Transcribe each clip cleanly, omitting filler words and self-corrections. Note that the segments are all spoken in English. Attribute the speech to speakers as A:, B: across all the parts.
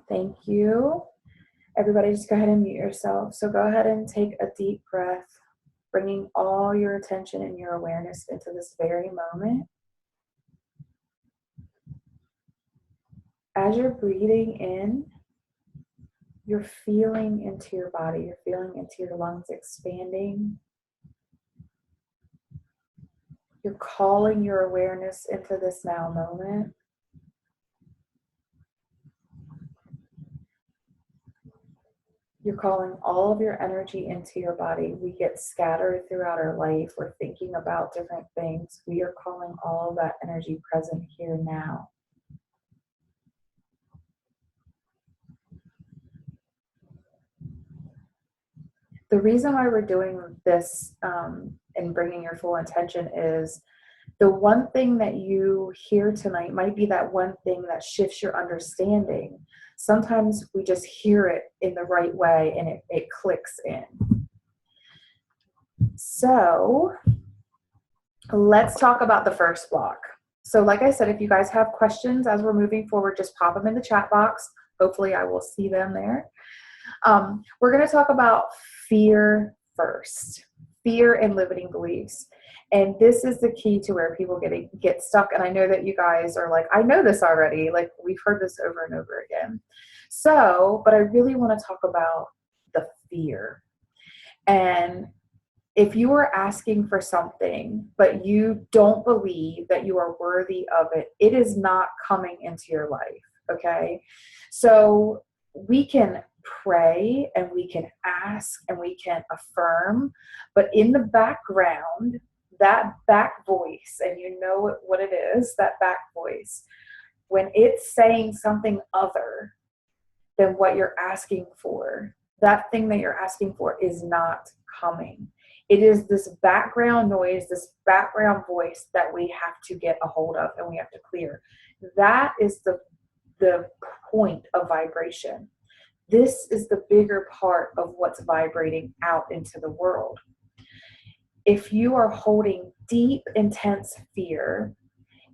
A: Thank you. Everybody just go ahead and mute yourself. So go ahead and take a deep breath, bringing all your attention and your awareness into this very moment. As you're breathing in, you're feeling into your body. You're feeling into your lungs expanding. You're calling your awareness into this now moment. You're calling all of your energy into your body. We get scattered throughout our life. We're thinking about different things. We are calling all of that energy present here now. The reason why we're doing this and bringing your full attention is the one thing that you hear tonight might be that one thing that shifts your understanding. Sometimes we just hear it in the right way and it clicks in. So let's talk about the first block. So like I said, if you guys have questions as we're moving forward, just pop them in the chat box. Hopefully I will see them there. We're going to talk about fear first. Fear and limiting beliefs. And this is the key to where people get stuck. And I know that you guys are like, I know this already. Like, we've heard this over and over again. So, but I really want to talk about the fear. And if you are asking for something, but you don't believe that you are worthy of it, it is not coming into your life. Okay. So we can pray and we can ask and we can affirm, but in the background, that back voice, and you know what it is, that back voice, when it's saying something other than what you're asking for, that thing that you're asking for is not coming. It is this background noise, this background voice that we have to get a hold of and we have to clear. That is the point of vibration. This is the bigger part of what's vibrating out into the world. If you are holding deep, intense fear,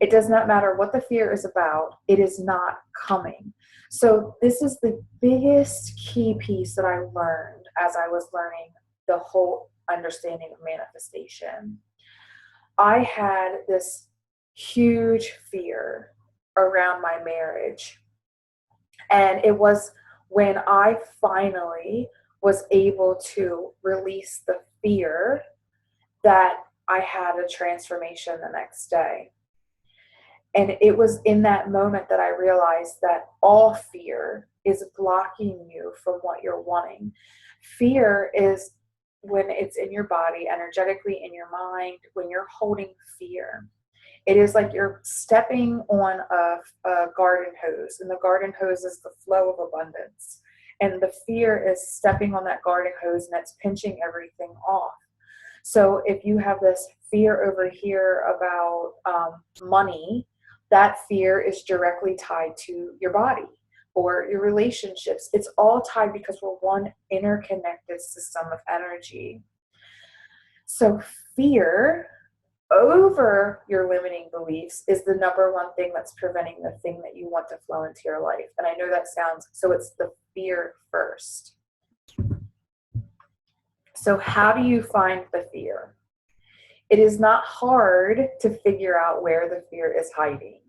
A: it does not matter what the fear is about, it is not coming. So this is the biggest key piece that I learned as I was learning the whole understanding of manifestation. I had this huge fear around my marriage. And it was when I finally was able to release the fear that I had a transformation the next day. And it was in that moment that I realized that all fear is blocking you from what you're wanting. Fear is when it's in your body, energetically in your mind, when you're holding fear. It is like you're stepping on a garden hose, and the garden hose is the flow of abundance. And the fear is stepping on that garden hose and it's pinching everything off. So if you have this fear over here about money, that fear is directly tied to your body or your relationships. It's all tied because we're one interconnected system of energy. So fear over your limiting beliefs is the number one thing that's preventing the thing that you want to flow into your life. And I know that sounds, so it's the fear first. So how do you find the fear? It is not hard to figure out where the fear is hiding.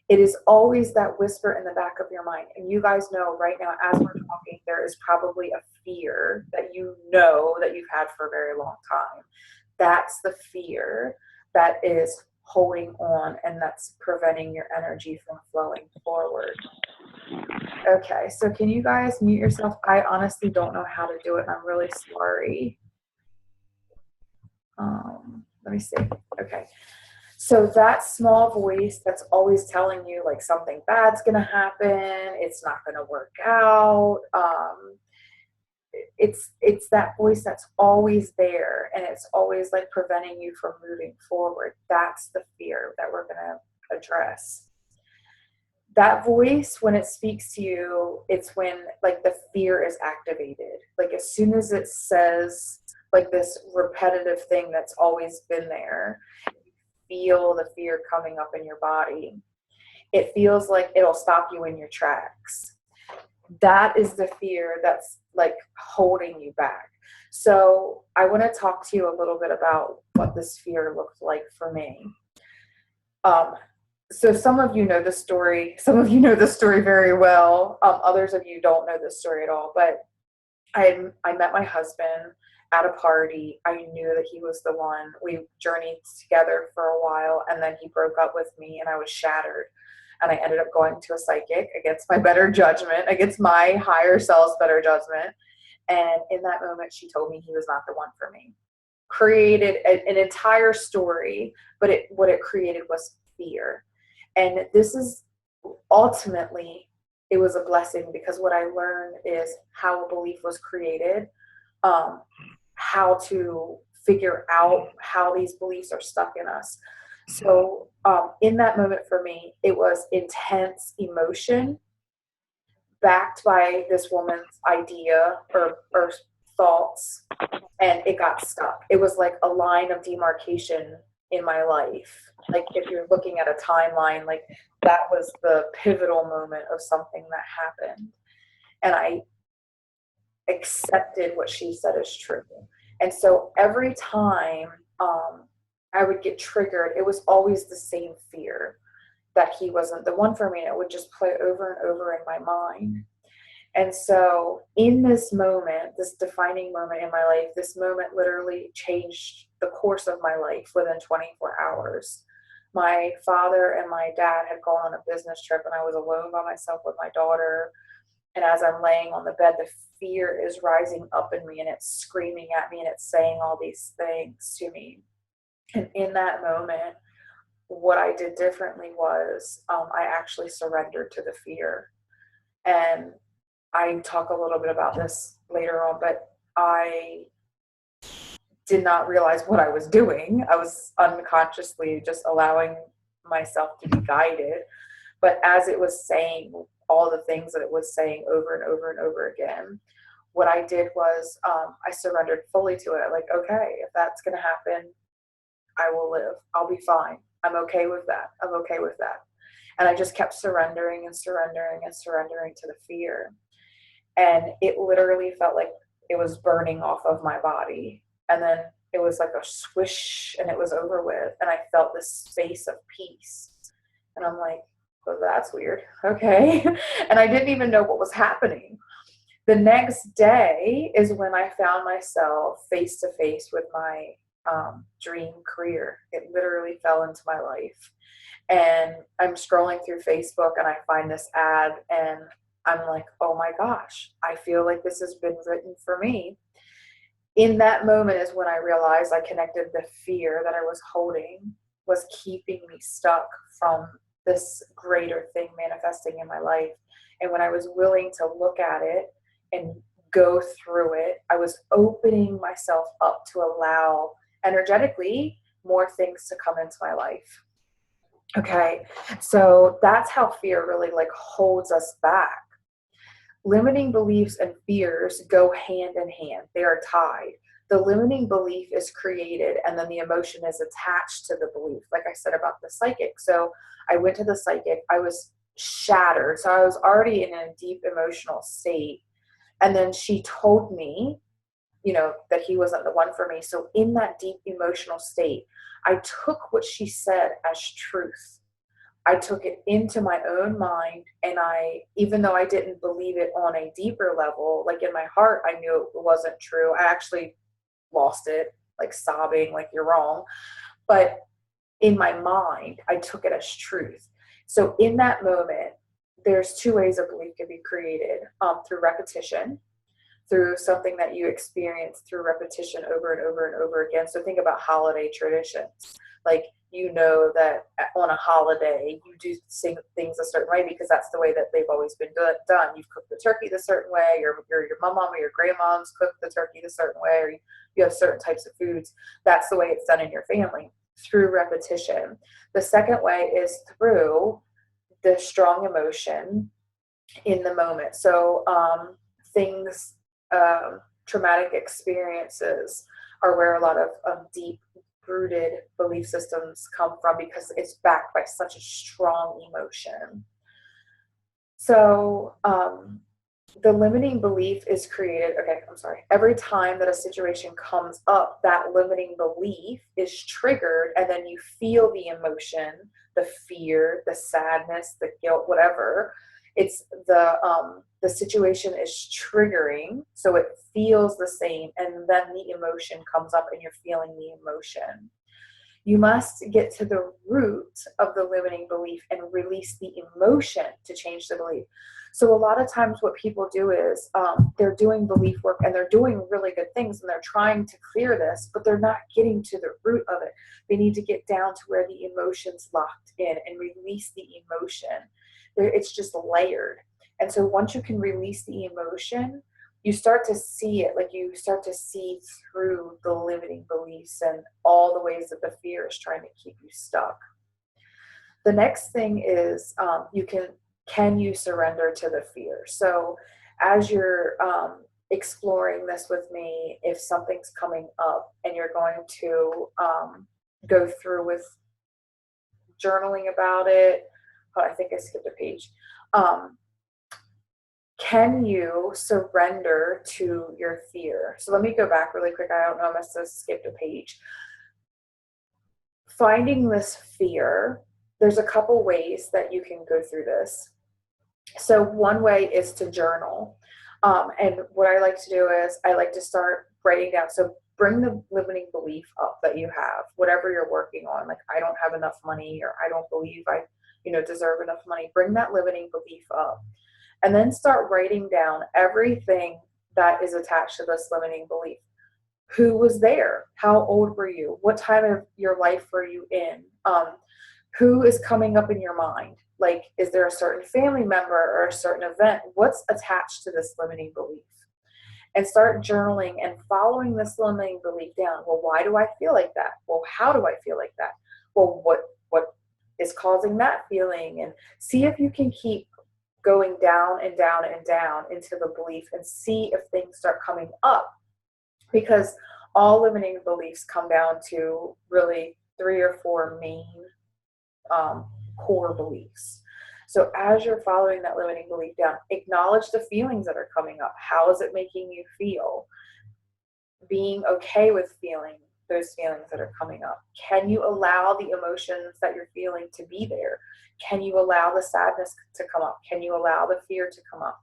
A: It is always that whisper in the back of your mind. And you guys know right now, as we're talking, there is probably a fear that you know that you've had for a very long time. That's the fear that is holding on and that's preventing your energy from flowing forward. Okay, so can you guys mute yourself? I honestly don't know how to do it, and I'm really sorry. Let me see. Okay. So that small voice that's always telling you like something bad's going to happen, it's not going to work out. It's that voice that's always there and it's always like preventing you from moving forward. That's the fear that we're going to address. That voice, when it speaks to you, it's when like the fear is activated. Like as soon as it says like this repetitive thing that's always been there, feel the fear coming up in your body. It feels like it'll stop you in your tracks. that is the fear that's like holding you back. So I want to talk to you a little bit about what this fear looked like for me. So some of you know the story. Some of you know the story very well. Others of you don't know the story at all. But I met my husband at a party. I knew that he was the one. We journeyed together for a while, and then he broke up with me, and I was shattered. And I ended up going to a psychic against my better judgment, against my higher self's better judgment. And in that moment, she told me he was not the one for me. Created an entire story, but what it created was fear. And this is ultimately, it was a blessing, because what I learned is how a belief was created, how to figure out how these beliefs are stuck in us. So in that moment for me, it was intense emotion backed by this woman's idea or thoughts, and it got stuck. It was like a line of demarcation in my life. Like if you're looking at a timeline, like that was the pivotal moment of something that happened. And I accepted what she said as true. And so every time I would get triggered, it was always the same fear that he wasn't the one for me. And it would just play over and over in my mind. And so in this moment, this defining moment in my life, this moment literally changed the course of my life within 24 hours. My father and my dad had gone on a business trip, and I was alone by myself with my daughter. And as I'm laying on the bed, the fear is rising up in me, and it's screaming at me, and it's saying all these things to me. And in that moment, what I did differently was I actually surrendered to the fear. And I talk a little bit about this later on, but I did not realize what I was doing. I was unconsciously just allowing myself to be guided. But as it was saying all the things that it was saying over and over and over again, what I did was I surrendered fully to it. Like, okay, if that's going to happen, I will live. I'll be fine. I'm okay with that. I'm okay with that. And I just kept surrendering and surrendering and surrendering to the fear. And it literally felt like it was burning off of my body. And then it was like a swish, and it was over with. And I felt this space of peace. And I'm like, well, that's weird. Okay. And I didn't even know what was happening. The next day is when I found myself face to face with my dream career. It literally fell into my life. And I'm scrolling through Facebook, and I find this ad, and I'm like, oh my gosh, I feel like this has been written for me. In that moment is when I realized I connected the fear that I was holding was keeping me stuck from this greater thing manifesting in my life. And when I was willing to look at it and go through it, I was opening myself up to allow energetically more things to come into my life. Okay, so that's how fear really like holds us back. Limiting beliefs and fears go hand in hand. They are tied. The limiting belief is created, and then the emotion is attached to the belief. Like I said about the psychic. So I went to the psychic. I was shattered. So I was already in a deep emotional state. And then she told me, that he wasn't the one for me. So in that deep emotional state, I took what she said as truth. I took it into my own mind, and even though I didn't believe it on a deeper level, like in my heart, I knew it wasn't true. I actually lost it, like sobbing, like you're wrong. But in my mind, I took it as truth. So in that moment, there's two ways a belief can be created, through repetition, through something that you experience through repetition over and over and over again. So think about holiday traditions. Like, that on a holiday, you do things a certain way because that's the way that they've always been done. You've cooked the turkey the certain way, your mom or your grandmom's cooked the turkey the certain way, or you have certain types of foods. That's the way it's done in your family, through repetition. The second way is through the strong emotion in the moment. So traumatic experiences are where a lot of deep rooted belief systems come from, because it's backed by such a strong emotion. So The limiting belief is created, okay, I'm sorry. Every time that a situation comes up, that limiting belief is triggered, and then you feel the emotion, the fear, the sadness, the guilt, whatever. It's the situation is triggering, so it feels the same, and then the emotion comes up and you're feeling the emotion. You must get to the root of the limiting belief and release the emotion to change the belief. So a lot of times what people do is they're doing belief work and they're doing really good things and they're trying to clear this, but they're not getting to the root of it. They need to get down to where the emotion's locked in and release the emotion. It's just layered. And so once you can release the emotion, you start to see it, like you start to see through the limiting beliefs and all the ways that the fear is trying to keep you stuck. The next thing is can you surrender to the fear? So as you're exploring this with me, if something's coming up and you're going to go through with journaling about it, oh, I think I skipped a page. Can you surrender to your fear? So let me go back really quick. I don't know, I must have skipped a page. Finding this fear, there's a couple ways that you can go through this. So one way is to journal. And what I like to do is I like to start writing down. So bring the limiting belief up that you have, whatever you're working on. Like, I don't have enough money, or I don't believe I, deserve enough money. Bring that limiting belief up. And then start writing down everything that is attached to this limiting belief. Who was there? How old were you? What time of your life were you in? Who is coming up in your mind? Like, is there a certain family member or a certain event? What's attached to this limiting belief? And start journaling and following this limiting belief down. Well, why do I feel like that? Well, how do I feel like that? Well, what is causing that feeling? And see if you can keep going down and down and down into the belief and see if things start coming up. Because all limiting beliefs come down to really 3 or 4 main core beliefs. So as you're following that limiting belief down, acknowledge the feelings that are coming up. How is it making you feel? Being okay with feeling those feelings that are coming up. Can you allow the emotions that you're feeling to be there? Can you allow the sadness to come up? Can you allow the fear to come up?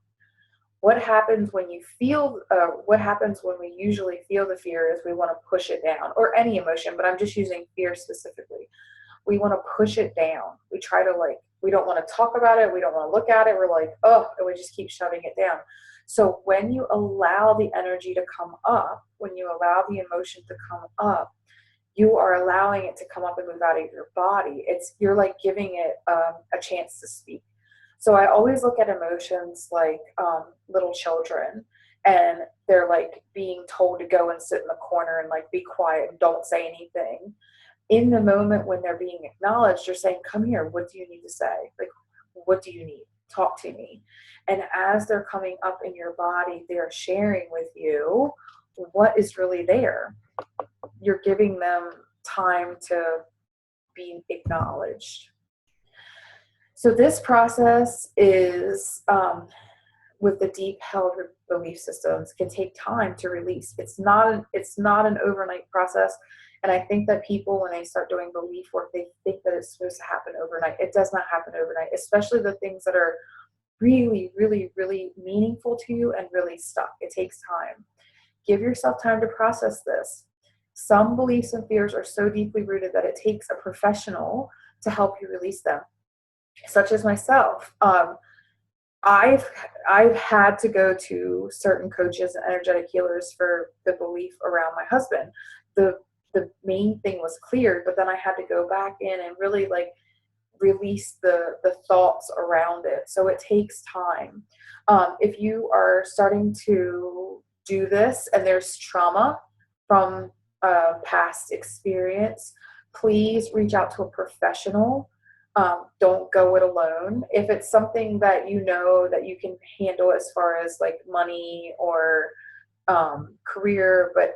A: What happens when you feel, what happens when we usually feel the fear is we want to push it down, or any emotion, but I'm just using fear specifically. We want to push it down. We try to, we don't want to talk about it. We don't want to look at it. We're like, oh, and we just keep shoving it down. So when you allow the energy to come up, when you allow the emotion to come up, you are allowing it to come up and move out of your body. You're like giving it a chance to speak. So I always look at emotions like little children, and they're like being told to go and sit in the corner and like be quiet and don't say anything. In the moment when they're being acknowledged, you're saying, come here, what do you need to say? Like, what do you need? Talk to me. And as they're coming up in your body, they're sharing with you what is really there. You're giving them time to be acknowledged. So this process is, with the deep held belief systems, can take time to release. It's not an overnight process. And I think that people, when they start doing belief work, they think that it's supposed to happen overnight. It does not happen overnight, especially the things that are really, really, really meaningful to you and really stuck. It takes time. Give yourself time to process this. Some beliefs and fears are so deeply rooted that it takes a professional to help you release them, such as myself. I've had to go to certain coaches and energetic healers for the belief around my husband. The main thing was cleared, but then I had to go back in and really release the thoughts around it. So it takes time. If you are starting to do this and there's trauma from past experience, please reach out to a professional. Don't go it alone. If it's something that you know that you can handle as far as like money or career, but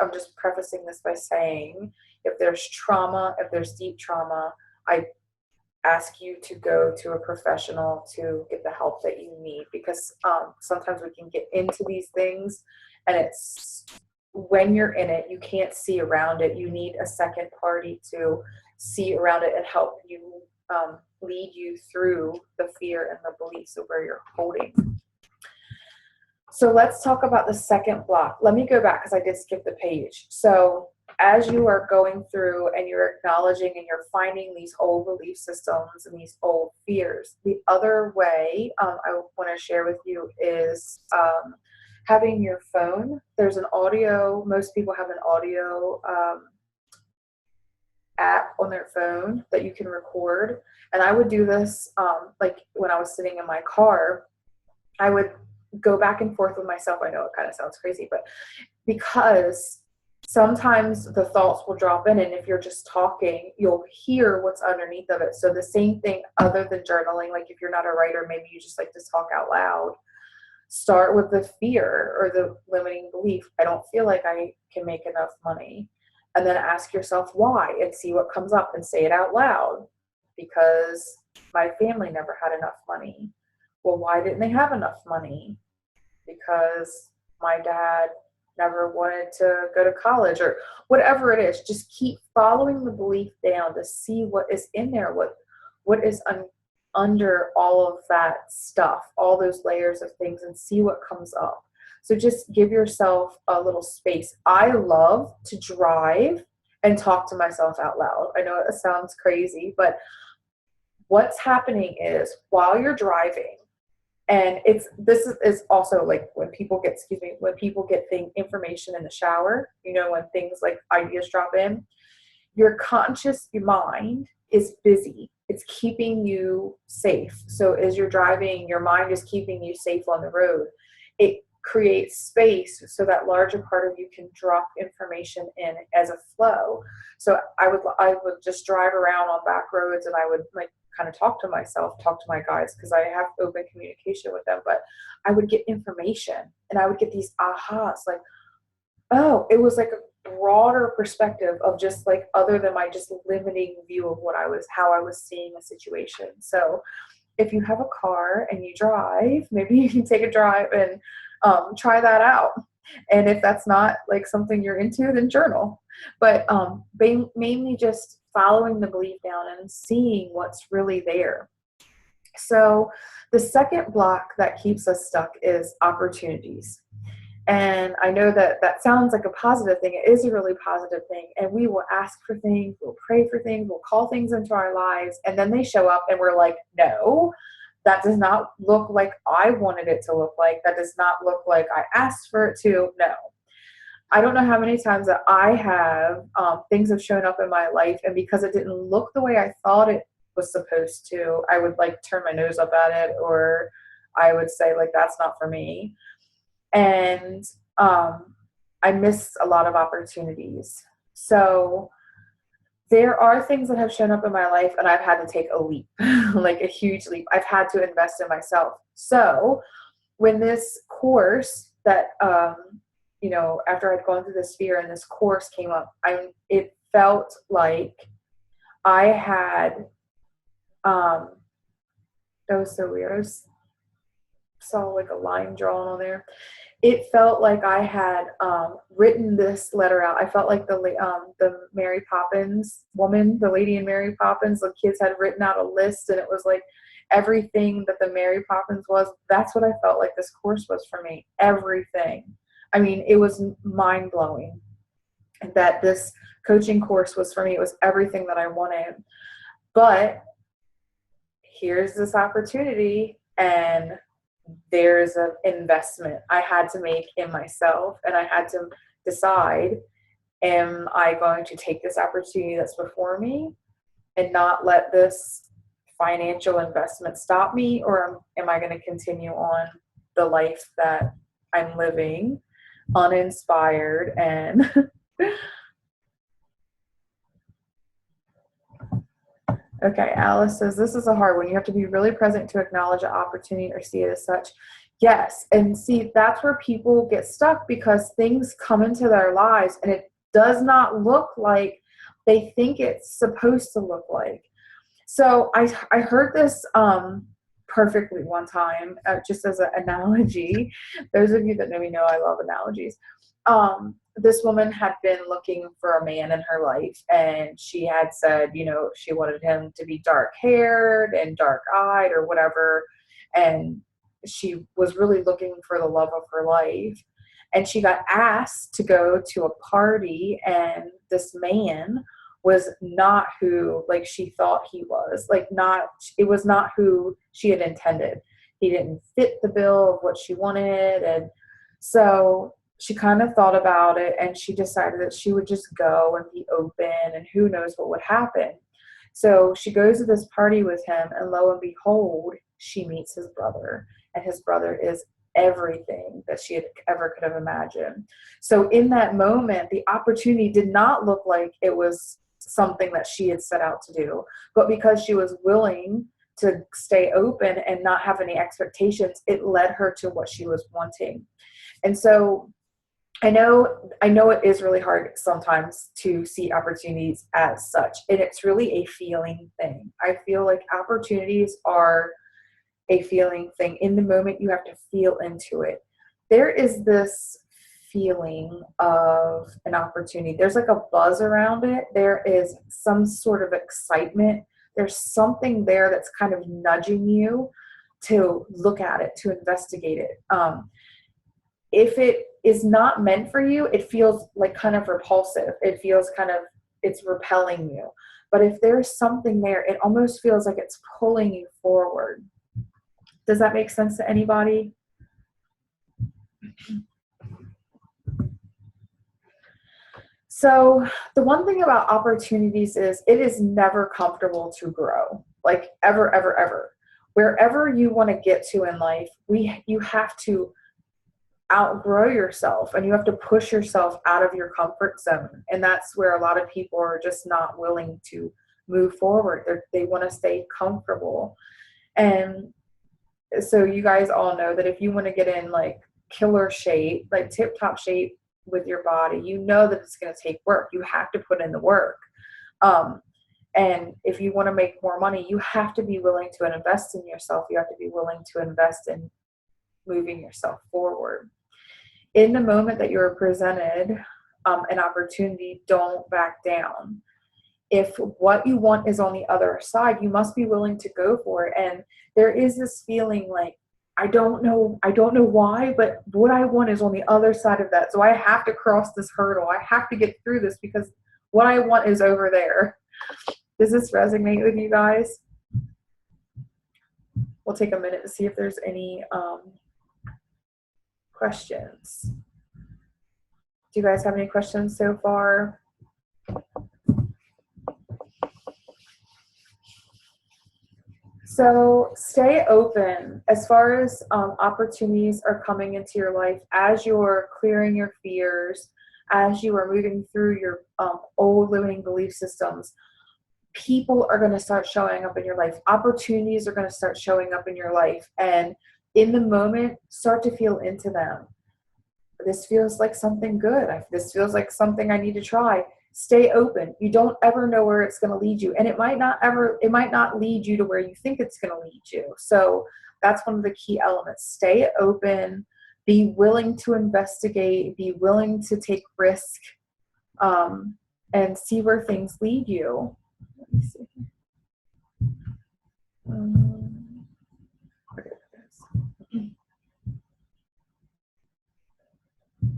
A: I'm just prefacing this by saying, if there's trauma, if there's deep trauma, I ask you to go to a professional to get the help that you need, because sometimes we can get into these things and it's when you're in it, you can't see around it. You need a second party to see around it and help you lead you through the fear and the beliefs of where you're holding. So let's talk about the second block. Let me go back because I did skip the page. So as you are going through and you're acknowledging and you're finding these old belief systems and these old fears, the other way I want to share with you is having your phone. There's an audio, most people have an audio app on their phone that you can record. And I would do this like when I was sitting in my car, I would go back and forth with myself. I know it kind of sounds crazy, but because sometimes the thoughts will drop in, and if you're just talking, you'll hear what's underneath of it. So the same thing other than journaling, like if you're not a writer, maybe you just like to talk out loud. Start with the fear or the limiting belief. I don't feel like I can make enough money. And then ask yourself why and see what comes up and say it out loud. Because my family never had enough money. Well, why didn't they have enough money? Because my dad never wanted to go to college, or whatever it is. Just keep following the belief down to see what is in there, what is under all of that stuff, all those layers of things, and see what comes up. So just give yourself a little space. I love to drive and talk to myself out loud. I know it sounds crazy, but what's happening is while you're driving, and this is also like when people get information in the shower, you know, when things like ideas drop in, your mind is busy. It's keeping you safe. So as you're driving, your mind is keeping you safe on the road. It creates space so that larger part of you can drop information in as a flow. So I would just drive around on back roads, and I would like kind of talk to myself, talk to my guides, because I have open communication with them, but I would get information and I would get these ahas, like, oh, it was like a broader perspective of just like other than my just limiting view of how I was seeing a situation. So if you have a car and you drive, maybe you can take a drive and try that out. And if that's not like something you're into, then journal. But mainly just following the belief down and seeing what's really there. So the second block that keeps us stuck is opportunities. And I know that sounds like a positive thing. It is a really positive thing. And we will ask for things, we'll pray for things, we'll call things into our lives, and then they show up and we're like, no, that does not look like I wanted it to look like. That does not look like I asked for it to. No. I don't know how many times that I have things have shown up in my life, and because it didn't look the way I thought it was supposed to, I would like turn my nose up at it, or I would say like, that's not for me. And I miss a lot of opportunities. So there are things that have shown up in my life and I've had to take a leap, like a huge leap. I've had to invest in myself. So when this course that, you know, after I'd gone through this fear and this course came up, it felt like I had, that was so weird. I saw like a line drawn on there. It felt like I had written this letter out. I felt like the Mary Poppins woman, the lady in Mary Poppins, the kids had written out a list, and it was like everything that the Mary Poppins was. That's what I felt like this course was for me. Everything. I mean, it was mind-blowing that this coaching course was for me. It was everything that I wanted. But here's this opportunity, and there's an investment I had to make in myself, and I had to decide, am I going to take this opportunity that's before me and not let this financial investment stop me, or am I going to continue on the life that I'm living, uninspired and Okay, Alice says, this is a hard one. You have to be really present to acknowledge an opportunity or see it as such. Yes, and see, that's where people get stuck, because things come into their lives and it does not look like they think it's supposed to look like. So I heard this perfectly one time, just as an analogy. Those of you that know me know I love analogies. This woman had been looking for a man in her life, and she had said, you know, she wanted him to be dark haired and dark eyed or whatever. And she was really looking for the love of her life. And she got asked to go to a party, and this man was not who like she thought he was. Like, not, it was not who she had intended. He didn't fit the bill of what she wanted. And so she kind of thought about it, and she decided that she would just go and be open, and who knows what would happen. So she goes to this party with him, and lo and behold, she meets his brother, and his brother is everything that she had ever could have imagined. So in that moment, the opportunity did not look like it was something that she had set out to do, but because she was willing to stay open and not have any expectations, it led her to what she was wanting. And so I know it is really hard sometimes to see opportunities as such, and it's really a feeling thing. I feel like opportunities are a feeling thing. In the moment, you have to feel into it. There is this feeling of an opportunity. There's like a buzz around it. There is some sort of excitement. There's something there that's kind of nudging you to look at it, to investigate it. If it is not meant for you, it feels like kind of repulsive. It feels kind of, it's repelling you. But if there's something there, it almost feels like it's pulling you forward. Does that make sense to anybody? So the one thing about opportunities is it is never comfortable to grow, like ever, ever, ever. Wherever you want to get to in life, you have to outgrow yourself, and you have to push yourself out of your comfort zone. And that's where a lot of people are just not willing to move forward. They want to stay comfortable. And so you guys all know that if you want to get in like killer shape, like tip top shape with your body, you know that it's going to take work. You have to put in the work. And if you want to make more money, you have to be willing to invest in yourself. You have to be willing to invest in moving yourself forward. In the moment that you're presented an opportunity, don't back down. If what you want is on the other side, you must be willing to go for it. And there is this feeling like, I don't know why, but what I want is on the other side of that. So I have to cross this hurdle. I have to get through this because what I want is over there. Does this resonate with you guys? We'll take a minute to see if there's any questions. Do you guys have any questions so far? So stay open as far as opportunities are coming into your life, as you're clearing your fears, as you are moving through your old limiting belief systems. People are going to start showing up in your life. Opportunities are going to start showing up in your life. And in the moment, start to feel into them. This feels like something good. This feels like something I need to try. Stay open. You don't ever know where it's going to lead you. And it might not lead you to where you think it's going to lead you. So that's one of the key elements. Stay open, be willing to investigate, be willing to take risk, and see where things lead you. Let me see.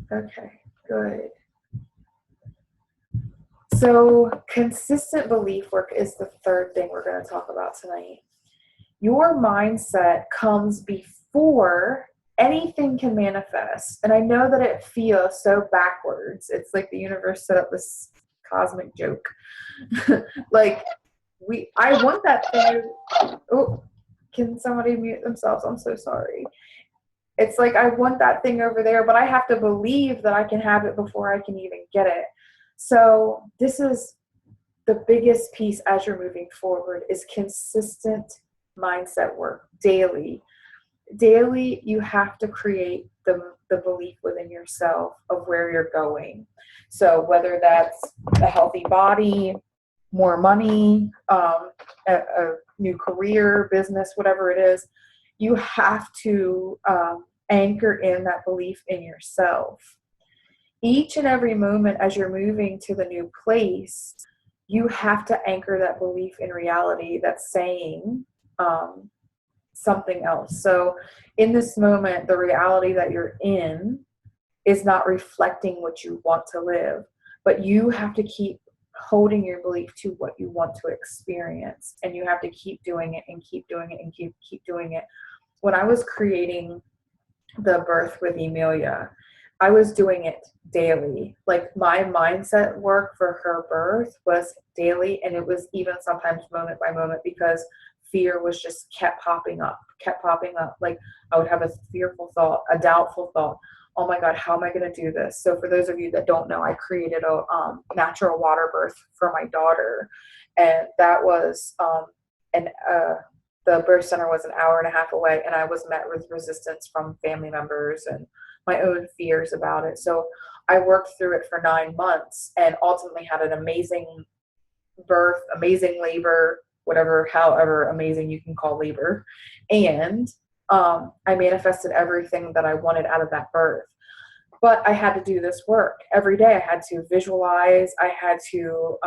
A: Okay, good. So consistent belief work is the third thing we're going to talk about tonight. Your mindset comes before anything can manifest. And I know that it feels so backwards. It's like the universe set up this cosmic joke. Like I want that thing. Oh, can somebody mute themselves? I'm so sorry. It's like I want that thing over there, but I have to believe that I can have it before I can even get it. So this is the biggest piece as you're moving forward, is consistent mindset work daily. Daily, you have to create the belief within yourself of where you're going. So whether that's a healthy body, more money, a new career, business, whatever it is, you have to anchor in that belief in yourself. Each and every moment as you're moving to the new place, you have to anchor that belief in reality that's saying something else. So in this moment, the reality that you're in is not reflecting what you want to live, but you have to keep holding your belief to what you want to experience, and you have to keep doing it and keep doing it and keep doing it. When I was creating the birth with Emilia, I was doing it daily. Like my mindset work for her birth was daily, and it was even sometimes moment by moment, because fear was just kept popping up. Like I would have a fearful thought, a doubtful thought. Oh my God, how am I going to do this? So for those of you that don't know, I created a natural water birth for my daughter, and that was the birth center was an hour and a half away, and I was met with resistance from family members and my own fears about it. So I worked through it for 9 months and ultimately had an amazing birth, amazing labor, however amazing you can call labor. And I manifested everything that I wanted out of that birth. But I had to do this work every day. I had to visualize. I had to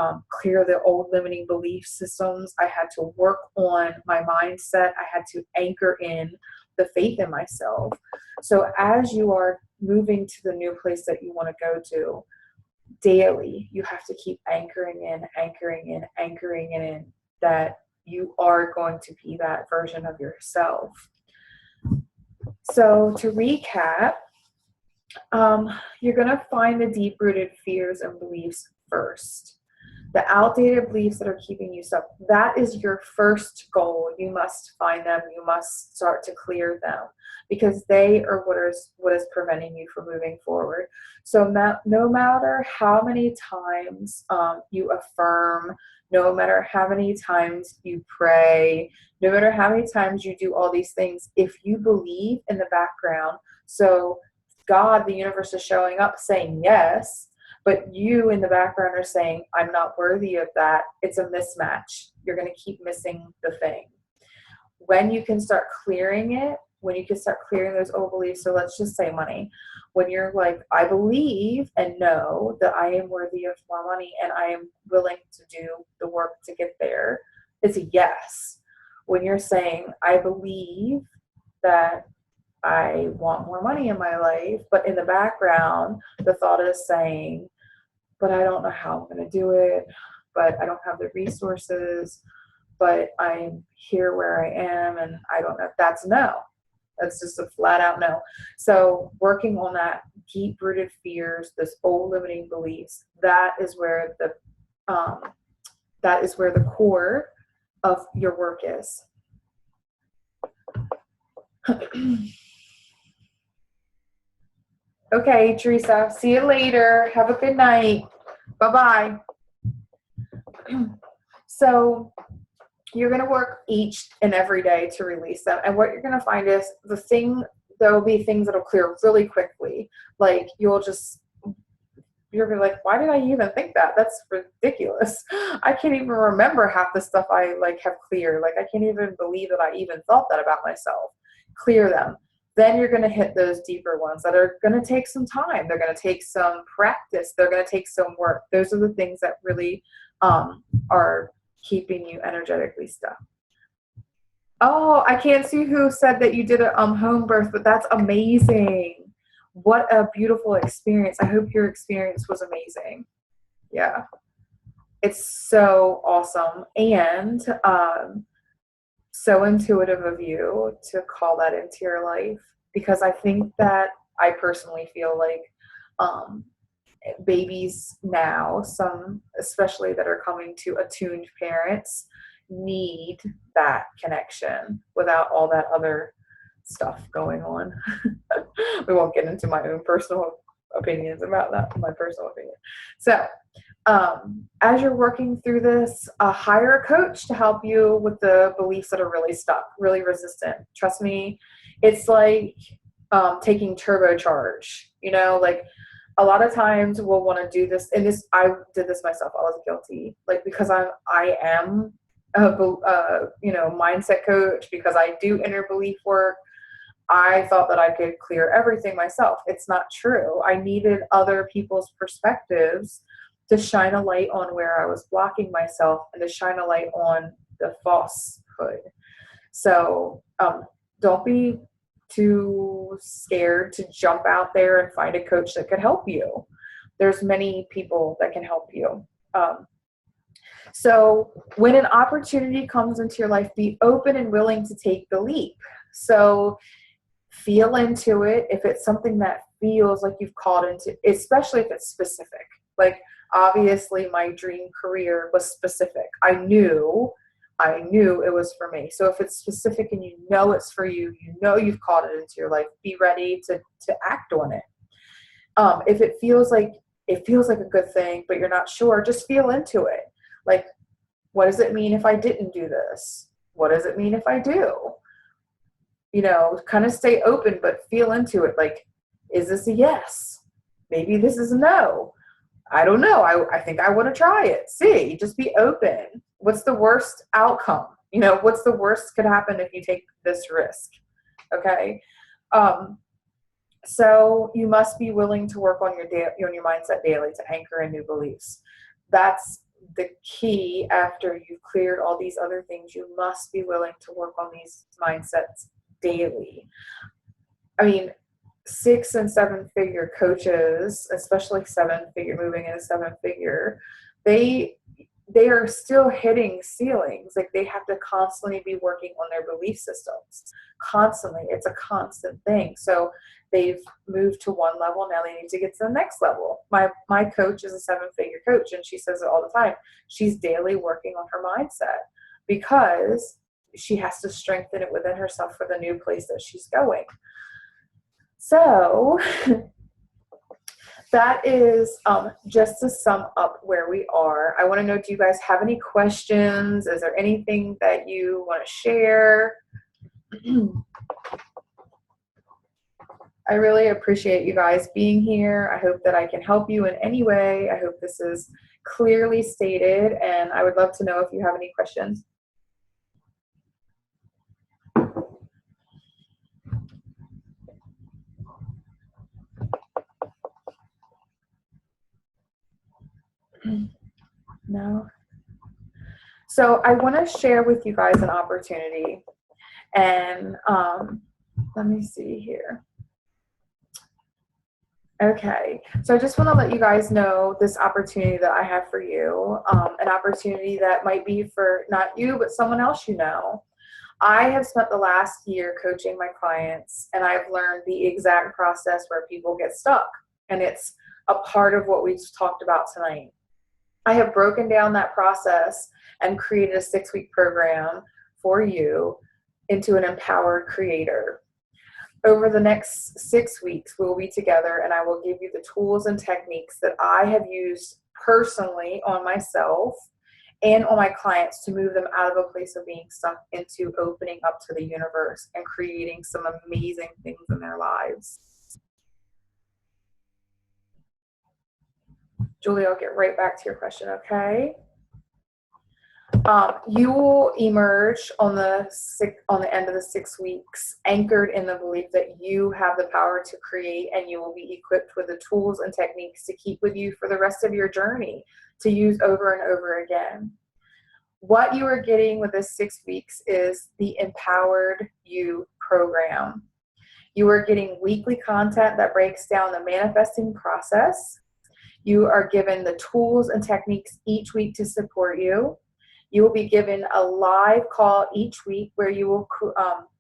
A: clear the old limiting belief systems. I had to work on my mindset. I had to anchor in the faith in myself. So as you are moving to the new place that you want to go to, daily, you have to keep anchoring in that you are going to be that version of yourself. So to recap, you're going to find the deep-rooted fears and beliefs first. The outdated beliefs that are keeping you stuck, that is your first goal. You must find them. You must start to clear them, because they are what is preventing you from moving forward. So no matter how many times you affirm, no matter how many times you pray, no matter how many times you do all these things, if you believe in the background, so God, the universe, is showing up saying yes, but you in the background are saying, I'm not worthy of that. It's a mismatch. You're going to keep missing the thing. When you can start clearing it, when you can start clearing those old beliefs, so let's just say money. When you're like, I believe and know that I am worthy of more money and I am willing to do the work to get there, it's a yes. When you're saying, I believe that I want more money in my life, but in the background, the thought is saying, but I don't know how I'm going to do it, but I don't have the resources, but I'm here where I am, and I don't know. That's no. That's just a flat out no. So working on that deep-rooted fears, this old limiting beliefs, that is where the core of your work is. Okay, Teresa, see you later. Have a good night. Bye-bye. So you're going to work each and every day to release them. And what you're going to find is there will be things that will clear really quickly. Like you're going to be like, why did I even think that? That's ridiculous. I can't even remember half the stuff I have cleared. I can't even believe that I even thought that about myself. Clear them. Then you're going to hit those deeper ones that are going to take some time. They're going to take some practice. They're going to take some work. Those are the things that really are keeping you energetically stuck. Oh, I can't see who said that you did a home birth, but that's amazing. What a beautiful experience. I hope your experience was amazing. Yeah. It's so awesome. And so intuitive of you to call that into your life, because I think that I personally feel like babies now, some especially that are coming to attuned parents, need that connection without all that other stuff going on. We won't get into my own personal opinions about that, my personal opinion. So as you're working through this, hire a coach to help you with the beliefs that are really stuck, really resistant. Trust me, it's like taking turbocharge, A lot of times we'll want to do this, and this, I did this myself. I was guilty, like, because I am a mindset coach, because I do inner belief work. I thought that I could clear everything myself. It's not true. I needed other people's perspectives to shine a light on where I was blocking myself and to shine a light on the falsehood. So don't be too scared to jump out there and find a coach that could help you. There's many people that can help you. So when an opportunity comes into your life, be open and willing to take the leap. So feel into it. If it's something that feels like you've called into, especially if it's specific. Like, obviously my dream career was specific. I knew it was for me. So if it's specific and you know it's for you, you know you've called it into your life, be ready to act on it. If it feels like a good thing, but you're not sure, just feel into it. Like, what does it mean if I didn't do this? What does it mean if I do? Kind of stay open, but feel into it. Like, is this a yes? Maybe this is a no. I don't know. I think I want to try it. See, just be open. What's the worst outcome? What's the worst could happen if you take this risk? Okay. So you must be willing to work on your mindset daily to anchor in new beliefs. That's the key. After you've cleared all these other things, you must be willing to work on these mindsets daily. I mean, 6 and 7 figure coaches, especially moving in a 7 figure, they are still hitting ceilings. Like, they have to constantly be working on their belief systems. Constantly. It's a constant thing. So they've moved to one level. Now they need to get to the next level. My coach is a 7 figure coach, and she says it all the time. She's daily working on her mindset because she has to strengthen it within herself for the new place that she's going. So that is just to sum up where we are. I want to know, do you guys have any questions? Is there anything that you want to share? I really appreciate you guys being here. I hope that I can help you in any way. I hope this is clearly stated, and I would love to know if you have any questions. No. So I want to share with you guys an opportunity, and let me see here. Okay, so I just want to let you guys know this opportunity that I have for you, an opportunity that might be for not you, but someone else you know. I have spent the last year coaching my clients, and I've learned the exact process where people get stuck, and it's a part of what we talked about tonight. I have broken down that process and created a 6-week program for you into an empowered creator. Over the next 6 weeks, we'll be together, and I will give you the tools and techniques that I have used personally on myself and on my clients to move them out of a place of being stuck into opening up to the universe and creating some amazing things in their lives. Julie, I'll get right back to your question, okay? You will emerge on the end of the 6 weeks, anchored in the belief that you have the power to create, and you will be equipped with the tools and techniques to keep with you for the rest of your journey, to use over and over again. What you are getting with this 6 weeks is the Empowered You program. You are getting weekly content that breaks down the manifesting process. You are given the tools and techniques each week to support you. You will be given a live call each week where you will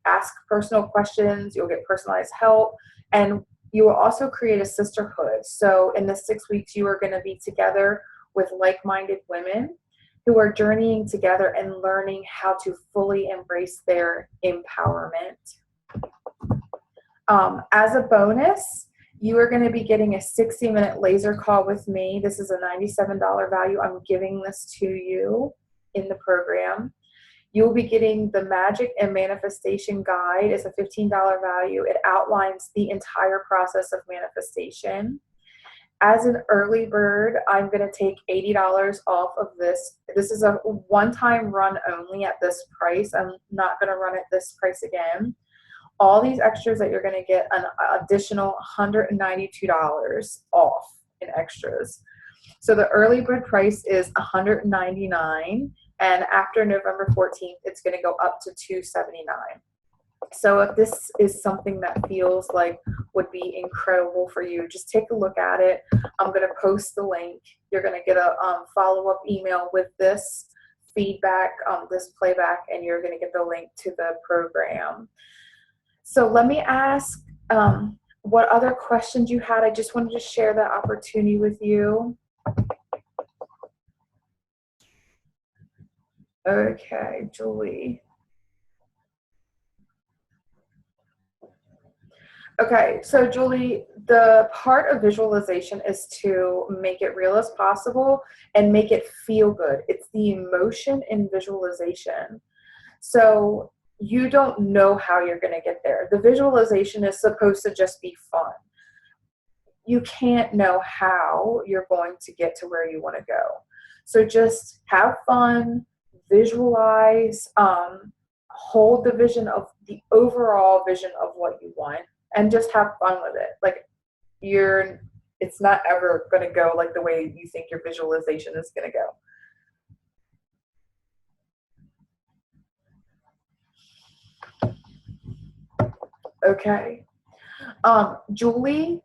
A: ask personal questions. You'll get personalized help, and you will also create a sisterhood. So in the 6 weeks, you are going to be together with like-minded women who are journeying together and learning how to fully embrace their empowerment. As a bonus, you are going to be getting a 60-minute laser call with me. This is a $97 value. I'm giving this to you in the program. You'll be getting the Magic and Manifestation Guide. It's a $15 value. It outlines the entire process of manifestation. As an early bird, I'm going to take $80 off of this. This is a one-time run only at this price. I'm not going to run at this price again. All these extras that you're going to get an additional $192 off in extras. So the early bird price is $199, and after November 14th, it's going to go up to $279. So if this is something that feels like would be incredible for you, just take a look at it. I'm going to post the link. You're going to get a follow-up email with this feedback, this playback, and you're going to get the link to the program. So let me ask what other questions you had. I just wanted to share that opportunity with you. Okay, Julie. Okay, so Julie, the part of visualization is to make it real as possible and make it feel good. It's the emotion in visualization. So you don't know how you're going to get there. The visualization is supposed to just be fun. You can't know how you're going to get to where you want to go. So just have fun, visualize, hold the vision of the overall vision of what you want, and just have fun with it. Like it's not ever going to go like the way you think your visualization is going to go. Okay. Julie.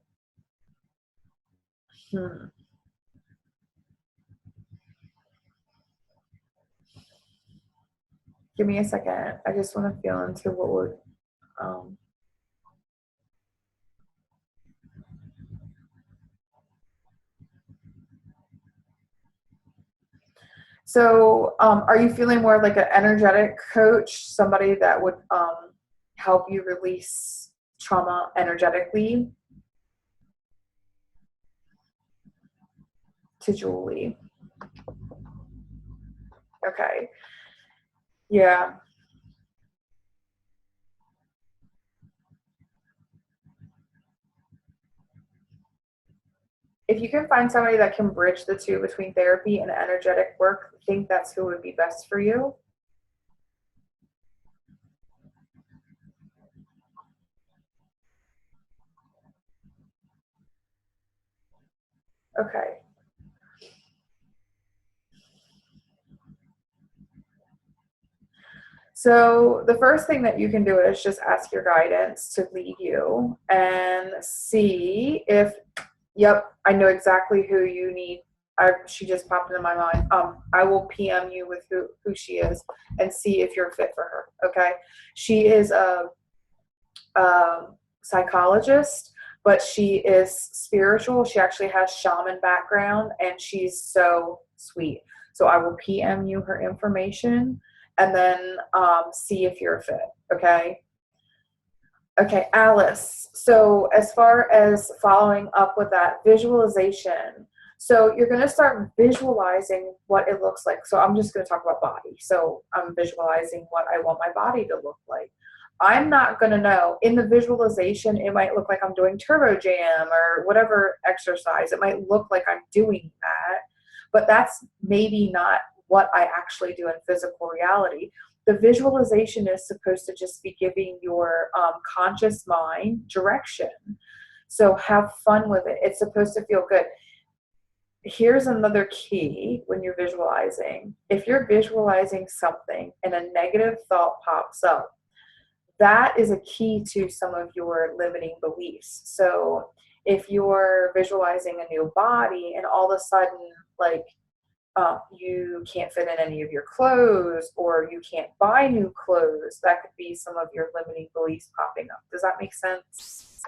A: Give me a second. I just want to feel into what would, So are you feeling more like an energetic coach, somebody that would help you release trauma energetically? To Julie. Okay. Yeah. If you can find somebody that can bridge the two between therapy and energetic work, I think that's who would be best for you. Okay. So the first thing that you can do is just ask your guidance to lead you and see if, yep, I know exactly who you need. She just popped into my mind. I will PM you with who she is and see if you're fit for her. Okay. She is a psychologist, but she is spiritual. She actually has shaman background, and she's so sweet. So I will PM you her information and then see if you're fit. Okay. Okay, Alice. So as far as following up with that visualization, so you're going to start visualizing what it looks like. So I'm just going to talk about body. So I'm visualizing what I want my body to look like. I'm not going to know. In the visualization, it might look like I'm doing turbo jam or whatever exercise. It might look like I'm doing that, but that's maybe not what I actually do in physical reality. The visualization is supposed to just be giving your conscious mind direction. So have fun with it. It's supposed to feel good. Here's another key when you're visualizing. If you're visualizing something and a negative thought pops up, that is a key to some of your limiting beliefs. So if you're visualizing a new body and all of a sudden, like, you can't fit in any of your clothes or you can't buy new clothes, that could be some of your limiting beliefs popping up. Does that make sense?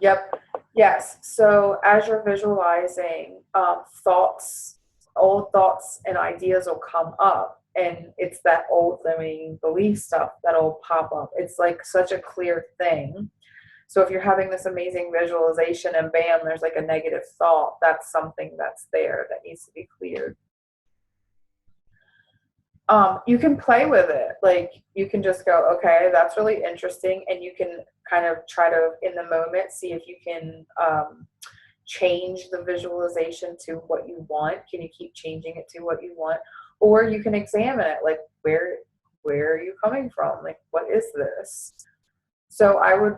A: Yep. Yes. So as you're visualizing, thoughts, old thoughts and ideas will come up, and it's that old limiting belief stuff that'll pop up. It's like such a clear thing. So if you're having this amazing visualization and bam, there's like a negative thought, that's something that's there that needs to be cleared. You can play with it. Like, you can just go, okay, that's really interesting. And you can kind of try to, in the moment, see if you can change the visualization to what you want. Can you keep changing it to what you want? Or you can examine it, like, where are you coming from? Like, what is this? So I would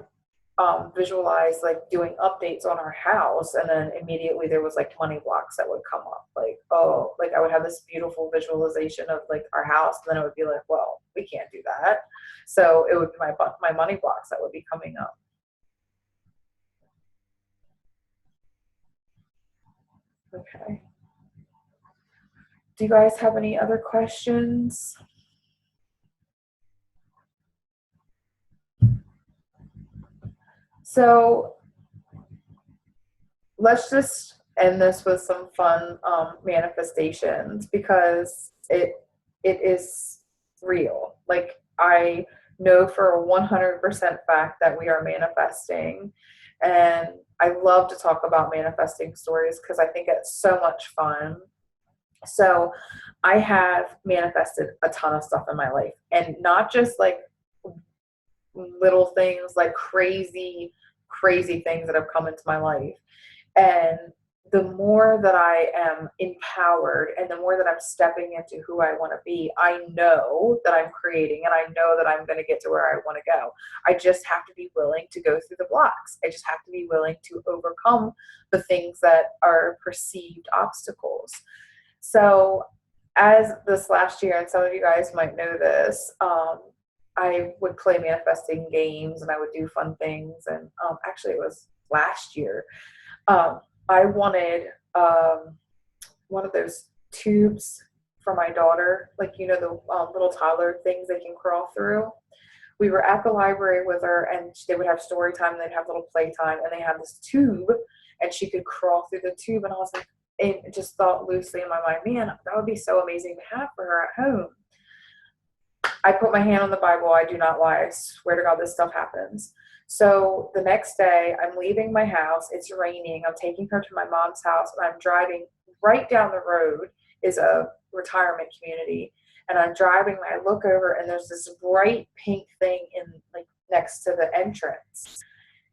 A: visualize like doing updates on our house, and then immediately there was like money blocks that would come up. Like, oh, like I would have this beautiful visualization of like our house, and then it would be like, well, we can't do that. So it would be my money blocks that would be coming up. Okay. Do you guys have any other questions? So let's just end this with some fun manifestations, because it is real. Like, I know for a 100% fact that we are manifesting, and I love to talk about manifesting stories because I think it's so much fun. So I have manifested a ton of stuff in my life, and not just like little things, like crazy things that have come into my life. And the more that I am empowered and the more that I'm stepping into who I want to be, I know that I'm creating, and I know that I'm going to get to where I want to go. I just have to be willing to go through the blocks. I just have to be willing to overcome the things that are perceived obstacles. So, as this last year, and some of you guys might know this, I would play manifesting games and I would do fun things. And actually, it was last year. I wanted one of those tubes for my daughter, like, you know, the little toddler things they can crawl through. We were at the library with her, and they would have story time, and they'd have little playtime, and they had this tube, and she could crawl through the tube. And I was like, and just thought loosely in my mind, man, that would be so amazing to have for her at home. I put my hand on the Bible. I do not lie. I swear to God, this stuff happens. So the next day, I'm leaving my house. It's raining. I'm taking her to my mom's house, and I'm driving. Right down the road is a retirement community. And I'm driving, and I look over, and there's this bright pink thing in, like, next to the entrance.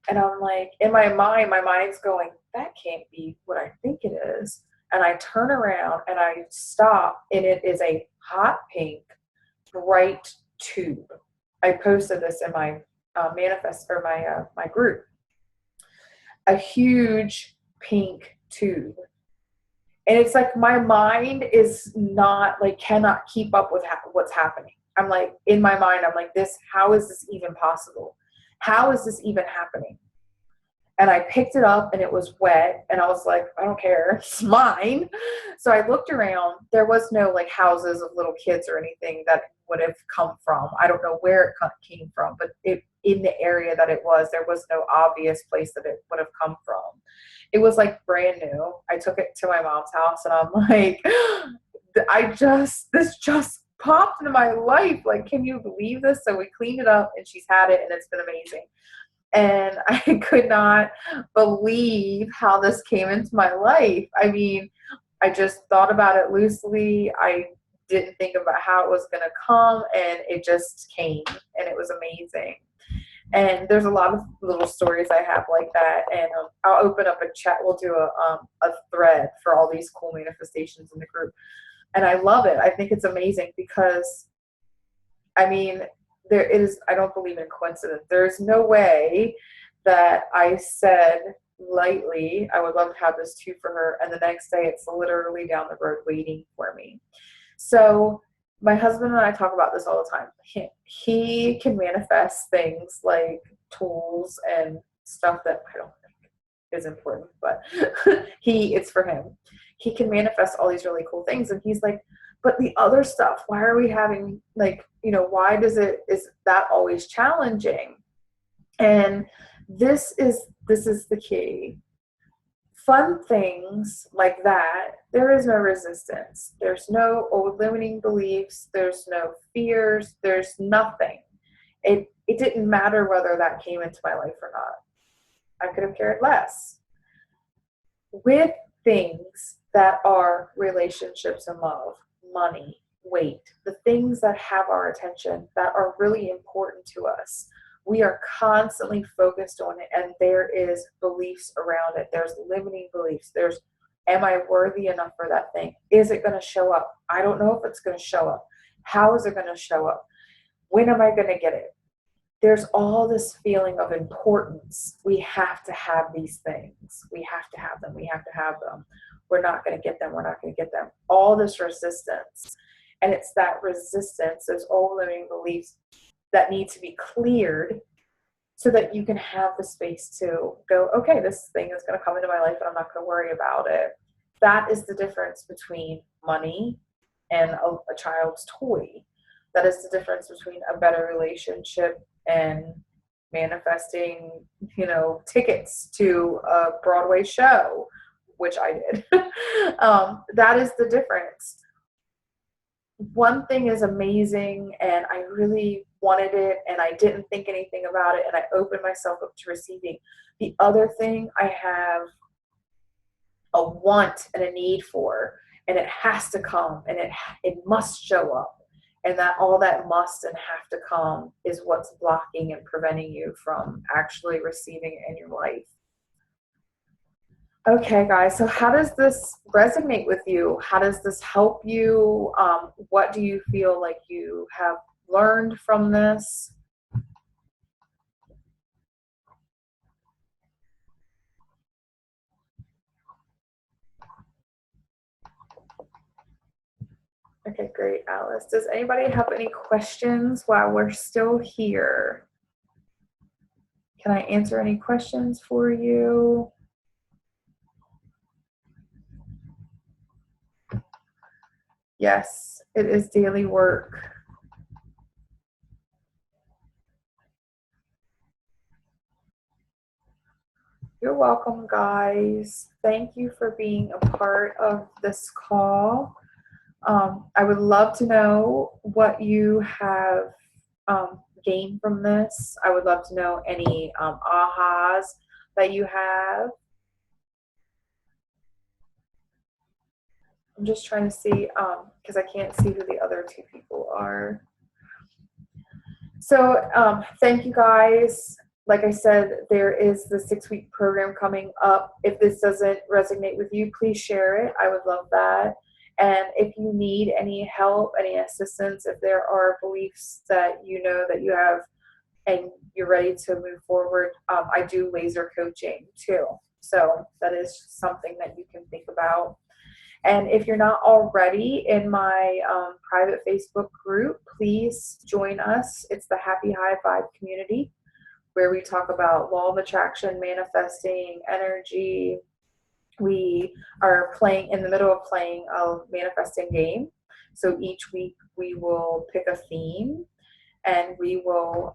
A: And I'm like, in my mind's going, that can't be what I think it is. And I turn around and I stop, and it is a hot pink, bright tube. I posted this in my manifest, or my group. A huge pink tube. And it's like my mind is not, like, cannot keep up with what's happening. I'm like, in my mind, I'm like, how is this even possible? How is this even happening? And I picked it up, and it was wet, and I was like, I don't care, it's mine. So I looked around. There was no like houses of little kids or anything that would have come from. I don't know where it came from, but in the area that it was, there was no obvious place that it would have come from. It was like brand new. I took it to my mom's house, and I'm like, this just popped into my life. Like, can you believe this? So we cleaned it up, and she's had it, and it's been amazing. And I could not believe how this came into my life. I mean, I just thought about it loosely. I didn't think about how it was going to come, and it just came, and it was amazing. And there's a lot of little stories I have like that. And I'll open up a chat. We'll do a thread for all these cool manifestations in the group. And I love it. I think it's amazing because, I mean, I don't believe in coincidence. There's no way that I said lightly, I would love to have this too for her, and the next day it's literally down the road waiting for me. So my husband and I talk about this all the time. He can manifest things like tools and stuff that I don't think is important, but it's for him. He can manifest all these really cool things, and he's like, but the other stuff, why are we having, like, you know, why is that always challenging? And this is the key. Fun things like that, there is no resistance. There's no old limiting beliefs. There's no fears. There's nothing. It didn't matter whether that came into my life or not. I could have cared less. With things that are relationships and love, money, weight, the things that have our attention, that are really important to us. We are constantly focused on it, and there is beliefs around it. There's limiting beliefs. There's, am I worthy enough for that thing? Is it going to show up? I don't know if it's going to show up. How is it going to show up? When am I going to get it? There's all this feeling of importance. We have to have these things. We have to have them. We have to have them. We're not going to get them. We're not going to get them. All this resistance. And it's that resistance, those old limiting beliefs that need to be cleared so that you can have the space to go, okay, this thing is going to come into my life and I'm not going to worry about it. That is the difference between money and a child's toy. That is the difference between a better relationship and manifesting, tickets to a Broadway show, which I did. That is the difference. One thing is amazing and I really wanted it and I didn't think anything about it and I opened myself up to receiving. The other thing I have a want and a need for, and it has to come and it must show up. And that all that must and have to come is what's blocking and preventing you from actually receiving it in your life. Okay, guys, so how does this resonate with you? How does this help you? What do you feel like you have learned from this? Okay, great, Alice. Does anybody have any questions while we're still here? Can I answer any questions for you? Yes, it is daily work. You're welcome, guys. Thank you for being a part of this call. I would love to know what you have gained from this. I would love to know any ahas that you have. I'm just trying to see, because I can't see who the other two people are. So thank you, guys. Like I said, there is the 6-week program coming up. If this doesn't resonate with you, please share it. I would love that. And if you need any help, any assistance, if there are beliefs that you know that you have and you're ready to move forward, I do laser coaching too. So that is something that you can think about. And if you're not already in my private Facebook group, please join us. It's the Happy High Vibe community, where we talk about law of attraction, manifesting, energy. We are in the middle of playing a manifesting game. So each week we will pick a theme and we will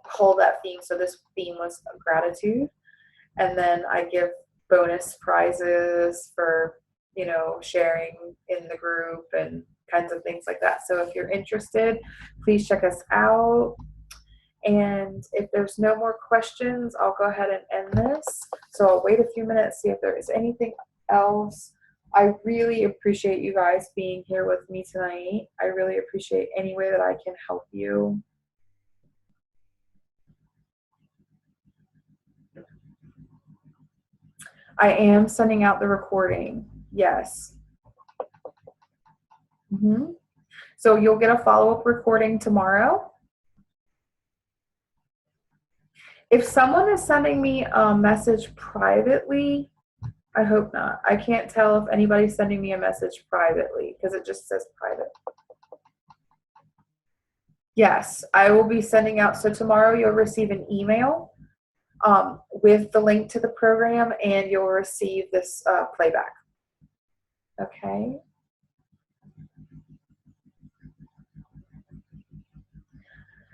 A: hold that theme. So this theme was gratitude. And then I give bonus prizes for, sharing in the group and kinds of things like that. So if you're interested, please check us out. And if there's no more questions, I'll go ahead and end this. So I'll wait a few minutes, see if there is anything else. I really appreciate you guys being here with me tonight. I really appreciate any way that I can help you. I am sending out the recording. Yes. So you'll get a follow-up recording tomorrow. If someone is sending me a message privately, I hope not. I can't tell if anybody's sending me a message privately because it just says private. Yes, I will be sending out. So tomorrow you'll receive an email with the link to the program and you'll receive this playback. Okay.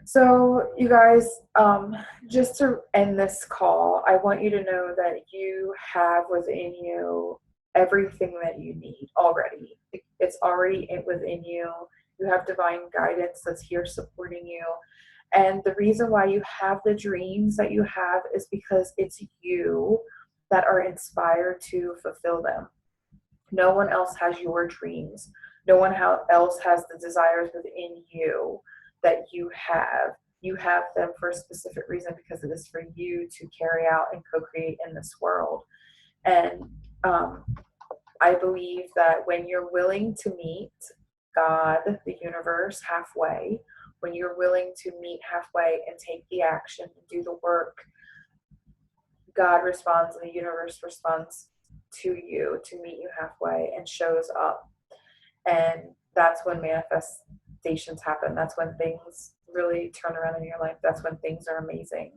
A: So you guys, just to end this call, I want you to know that you have within you everything that you need already. It's already within you. You have divine guidance that's here supporting you. And the reason why you have the dreams that you have is because it's you that are inspired to fulfill them. No one else has your dreams. No one else has the desires within you that you have. You have them for a specific reason, because it is for you to carry out and co-create in this world. And I believe that when you're willing to meet God, the universe, halfway, when you're willing to meet halfway and take the action and do the work, God responds and the universe responds to you to meet you halfway and shows up. And that's when manifestations happen. That's when things really turn around in your life. That's when things are amazing.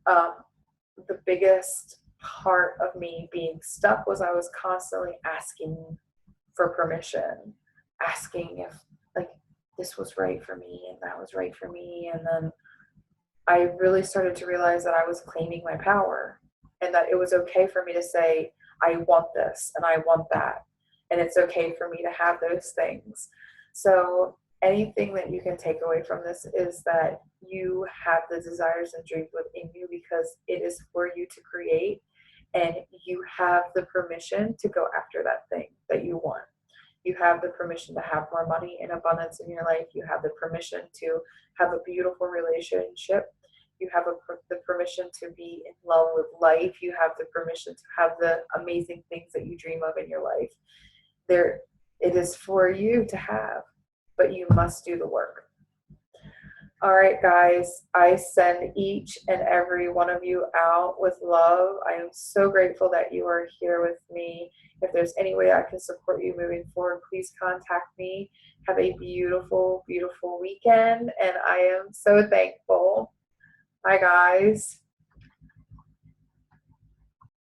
A: The biggest part of me being stuck was I was constantly asking for permission, asking if like this was right for me and that was right for me. And then I really started to realize that I was claiming my power, and that it was okay for me to say, I want this and I want that. And it's okay for me to have those things. So anything that you can take away from this is that you have the desires and dreams within you, because it is for you to create, and you have the permission to go after that thing that you want. You have the permission to have more money and abundance in your life. You have the permission to have a beautiful relationship. You have the permission to be in love with life. You have the permission to have the amazing things that you dream of in your life. It is for you to have, but you must do the work. All right, guys, I send each and every one of you out with love. I am so grateful that you are here with me. If there's any way I can support you moving forward, please contact me. Have a beautiful, beautiful weekend, and I am so thankful. Bye, guys.